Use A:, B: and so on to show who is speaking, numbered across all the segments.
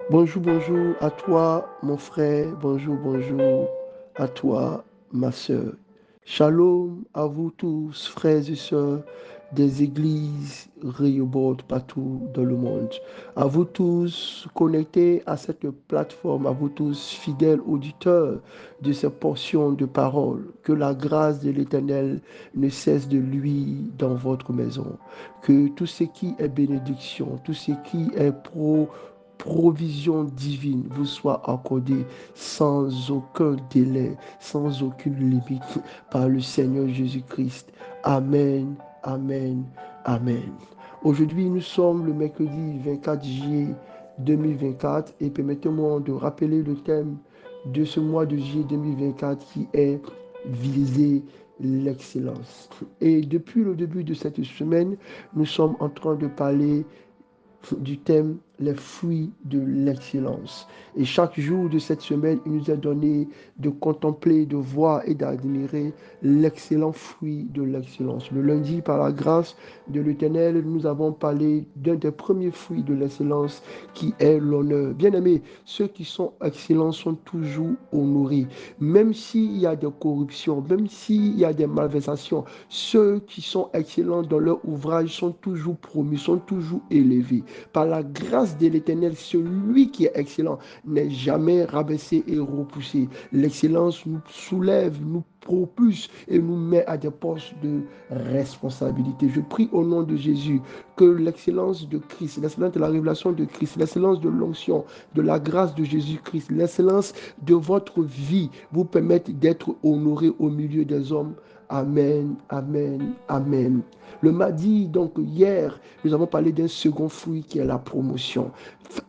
A: Bonjour, bonjour à toi, mon frère. Bonjour, bonjour à toi, ma sœur. Shalom à vous tous, frères et sœurs des églises Rehoboth partout dans le monde. À vous tous connectés à cette plateforme, à vous tous fidèles auditeurs de ces portions de parole. Que la grâce de l'Éternel ne cesse de lui dans votre maison. Que tout ce qui est bénédiction, tout ce qui est provision divine vous soit accordée sans aucun délai, sans aucune limite par le Seigneur Jésus-Christ. Amen, amen, amen. Aujourd'hui, nous sommes le mercredi 24 juillet 2024 et permettez-moi de rappeler le thème de ce mois de juillet 2024 qui est viser l'excellence. Et depuis le début de cette semaine, nous sommes en train de parler du thème les fruits de l'excellence. Et chaque jour de cette semaine, il nous est donné de contempler, de voir et d'admirer l'excellent fruit de l'excellence. Le lundi, par la grâce de l'Éternel, nous avons parlé d'un des premiers fruits de l'excellence qui est l'honneur. Bien-aimés, ceux qui sont excellents sont toujours honorés. Même s'il y a des corruptions, même s'il y a des malversations, ceux qui sont excellents dans leur ouvrage sont toujours promus, sont toujours élevés. Par la grâce de l'Éternel, celui qui est excellent n'est jamais rabaissé et repoussé. L'excellence nous soulève, nous propulse et nous met à des postes de responsabilité. Je prie au nom de Jésus que l'excellence de Christ, l'excellence de la révélation de Christ, l'excellence de l'onction, de la grâce de Jésus-Christ, l'excellence de votre vie vous permette d'être honoré au milieu des hommes. Amen, amen, amen. Le mardi, donc hier, nous avons parlé d'un second fruit qui est la promotion.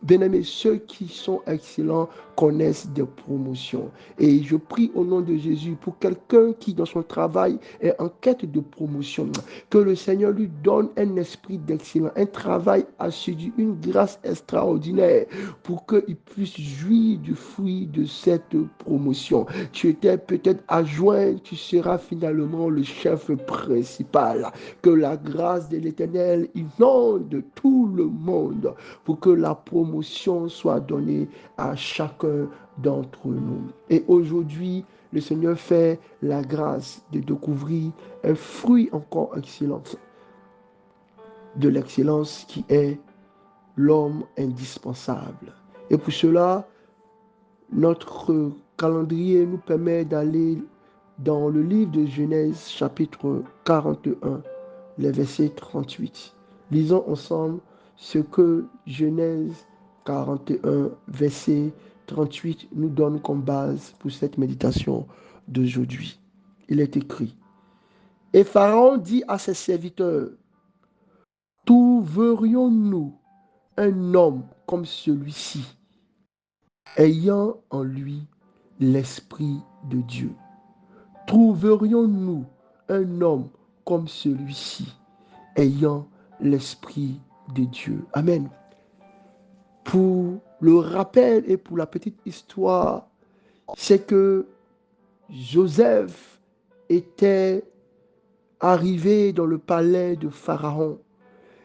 A: Bien-aimés, ceux qui sont excellents connaissent des promotions. Et je prie au nom de Jésus pour quelqu'un qui, dans son travail, est en quête de promotion. Que le Seigneur lui donne un esprit d'excellence, un travail assidu, une grâce extraordinaire pour qu'il puisse jouir du fruit de cette promotion. Tu étais peut-être adjoint, tu seras finalement le chef principal. Que la grâce de l'Éternel inonde tout le monde pour que la promotion soit donnée à chacun d'entre nous. Et aujourd'hui, le Seigneur fait la grâce de découvrir un fruit encore excellent de l'excellence qui est l'homme indispensable. Et pour cela, notre calendrier nous permet d'aller dans le livre de Genèse chapitre 41, les versets 38. Lisons ensemble ce que Genèse 41, verset 38 nous donne comme base pour cette méditation d'aujourd'hui. Il est écrit, et Pharaon dit à ses serviteurs, trouverions-nous un homme comme celui-ci, ayant en lui l'Esprit de Dieu? Trouverions-nous un homme comme celui-ci, ayant l'Esprit de Dieu? Amen. Pour le rappel et pour la petite histoire, c'est que Joseph était arrivé dans le palais de Pharaon.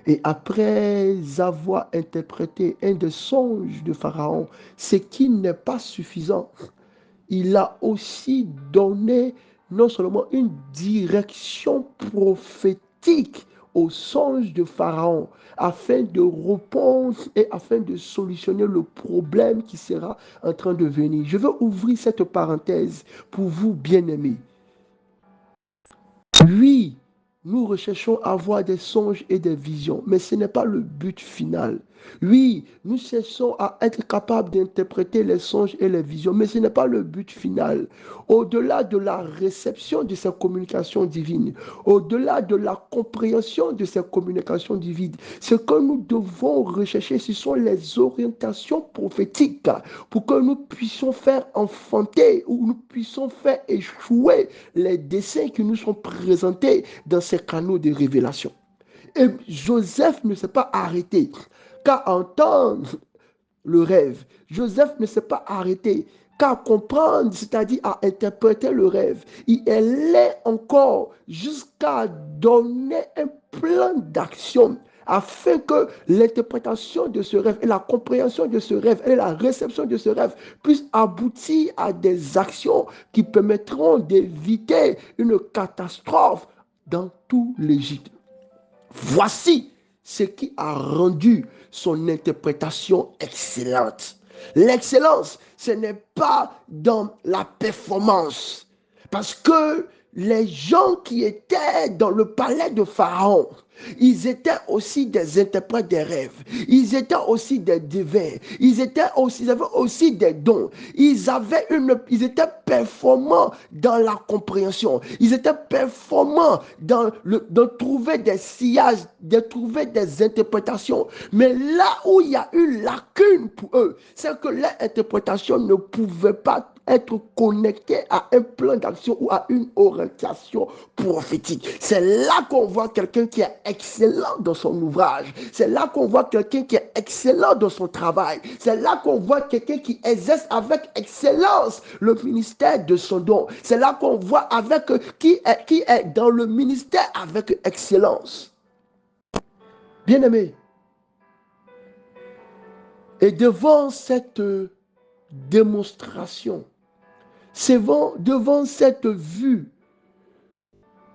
A: Et après avoir interprété un des songes de Pharaon, ce qui n'est pas suffisant, il a aussi donné non seulement une direction prophétique au songe de Pharaon, afin de répondre et afin de solutionner le problème qui sera en train de venir. Je veux ouvrir cette parenthèse pour vous, bien-aimés. Oui, nous recherchons à avoir des songes et des visions, mais ce n'est pas le but final. Oui, nous cherchons à être capables d'interpréter les songes et les visions, mais ce n'est pas le but final. Au-delà de la réception de ces communications divines, au-delà de la compréhension de ces communications divines, ce que nous devons rechercher, ce sont les orientations prophétiques pour que nous puissions faire enfanter ou nous puissions faire échouer les desseins qui nous sont présentés dans ces canaux de révélation. Et Joseph ne s'est pas arrêté qu'à entendre le rêve. Joseph ne s'est pas arrêté qu'à comprendre, c'est-à-dire à interpréter le rêve. Il allait encore jusqu'à donner un plan d'action afin que l'interprétation de ce rêve et la compréhension de ce rêve et la réception de ce rêve puissent aboutir à des actions qui permettront d'éviter une catastrophe dans tout l'Égypte. Voici ce qui a rendu son interprétation excellente. L'excellence, ce n'est pas dans la performance. Parce que les gens qui étaient dans le palais de Pharaon, ils étaient aussi des interprètes des rêves. Ils étaient aussi des devins. Ils avaient aussi des dons. Ils étaient performants dans la compréhension. Ils étaient performants dans trouver des sillages, de trouver des interprétations. Mais là où il y a une lacune pour eux, c'est que leur interprétation ne pouvait pas être connecté à un plan d'action ou à une orientation prophétique. C'est là qu'on voit quelqu'un qui est excellent dans son ouvrage. C'est là qu'on voit quelqu'un qui est excellent dans son travail. C'est là qu'on voit quelqu'un qui exerce avec excellence le ministère de son don. C'est là qu'on voit qui est dans le ministère avec excellence. Bien-aimé, et devant cette démonstration, c'est devant cette vue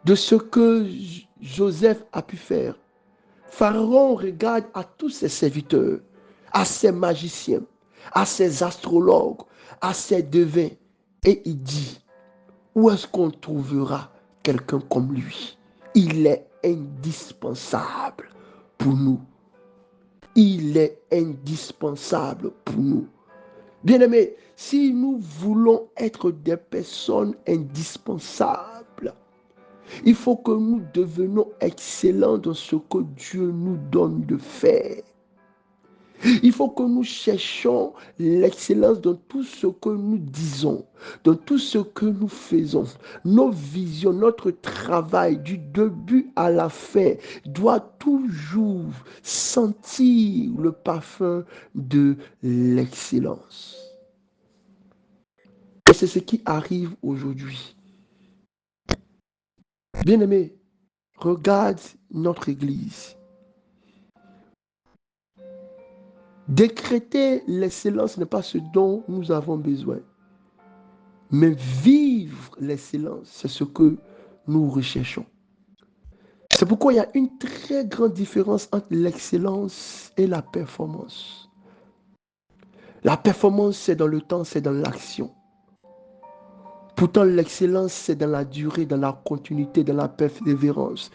A: de ce que Joseph a pu faire, Pharaon regarde à tous ses serviteurs, à ses magiciens, à ses astrologues, à ses devins, et il dit, où est-ce qu'on trouvera quelqu'un comme lui? Il est indispensable pour nous. Il est indispensable pour nous. Bien-aimés, si nous voulons être des personnes indispensables, il faut que nous devenions excellents dans ce que Dieu nous donne de faire. Il faut que nous cherchions l'excellence dans tout ce que nous disons, dans tout ce que nous faisons. Nos visions, notre travail du début à la fin doit toujours sentir le parfum de l'excellence. Et c'est ce qui arrive aujourd'hui. Bien-aimé, regarde notre Église. Décréter l'excellence n'est pas ce dont nous avons besoin. Mais vivre l'excellence, c'est ce que nous recherchons. C'est pourquoi il y a une très grande différence entre l'excellence et la performance. La performance, c'est dans le temps, c'est dans l'action. Pourtant, l'excellence, c'est dans la durée, dans la continuité, dans la persévérance.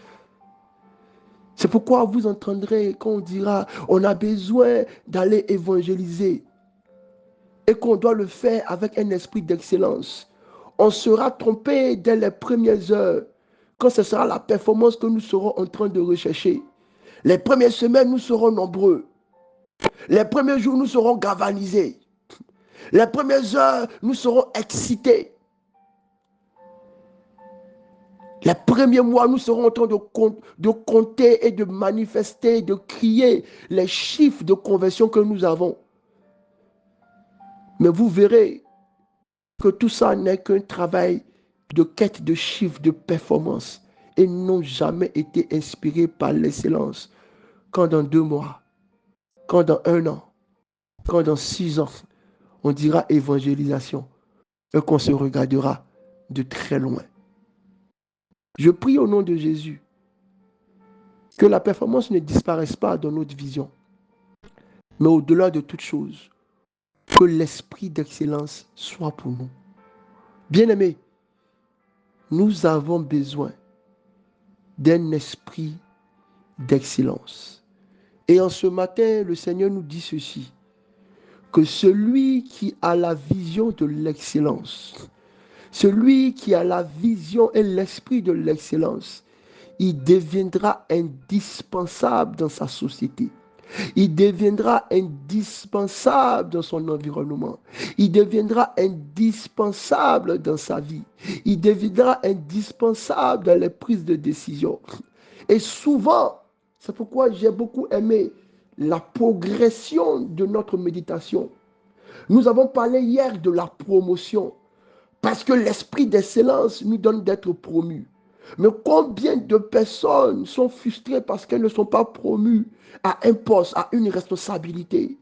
A: C'est pourquoi vous entendrez quand on dira, on a besoin d'aller évangéliser et qu'on doit le faire avec un esprit d'excellence. On sera trompé dès les premières heures, quand ce sera la performance que nous serons en train de rechercher. Les premières semaines, nous serons nombreux. Les premiers jours, nous serons galvanisés. Les premières heures, nous serons excités. Les premiers mois, nous serons en train de compter et de manifester, de crier les chiffres de conversion que nous avons. Mais vous verrez que tout ça n'est qu'un travail de quête de chiffres, de performance, et n'ont jamais été inspirés par l'excellence. Quand dans 2 mois, quand dans 1 an, quand dans 6 ans, on dira évangélisation, et qu'on se regardera de très loin. Je prie au nom de Jésus que la performance ne disparaisse pas dans notre vision, mais au-delà de toute chose, que l'esprit d'excellence soit pour nous. Bien-aimés, nous avons besoin d'un esprit d'excellence. Et en ce matin, le Seigneur nous dit ceci, que celui qui a la vision de l'excellence, celui qui a la vision et l'esprit de l'excellence, il deviendra indispensable dans sa société. Il deviendra indispensable dans son environnement. Il deviendra indispensable dans sa vie. Il deviendra indispensable dans les prises de décision. Et souvent, c'est pourquoi j'ai beaucoup aimé la progression de notre méditation. Nous avons parlé hier de la promotion. Parce que l'esprit d'excellence nous donne d'être promus. Mais combien de personnes sont frustrées parce qu'elles ne sont pas promues à un poste, à une responsabilité?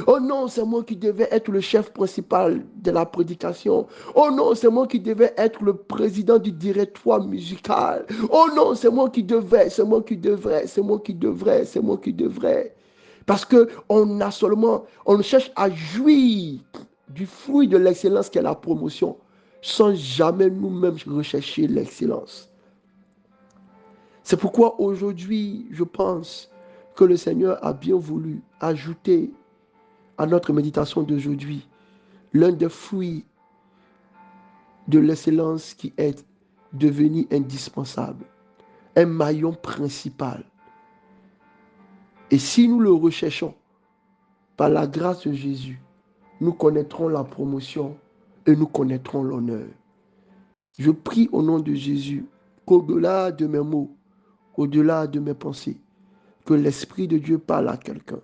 A: Oh non, c'est moi qui devais être le chef principal de la prédication. Oh non, c'est moi qui devais être le président du directoire musical. Oh non, c'est moi qui devais, c'est moi qui devrais, c'est moi qui devrais, c'est moi qui devrais. Parce qu'on a seulement, on cherche à jouir du fruit de l'excellence qui est la promotion, sans jamais nous-mêmes rechercher l'excellence. C'est pourquoi aujourd'hui, je pense que le Seigneur a bien voulu ajouter à notre méditation d'aujourd'hui l'un des fruits de l'excellence qui est devenu indispensable, un maillon principal. Et si nous le recherchons par la grâce de Jésus, nous connaîtrons la promotion et nous connaîtrons l'honneur. Je prie au nom de Jésus qu'au-delà de mes mots, au-delà de mes pensées, que l'Esprit de Dieu parle à quelqu'un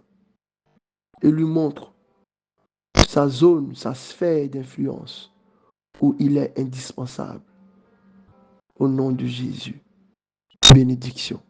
A: et lui montre sa zone, sa sphère d'influence où il est indispensable. Au nom de Jésus. Bénédiction.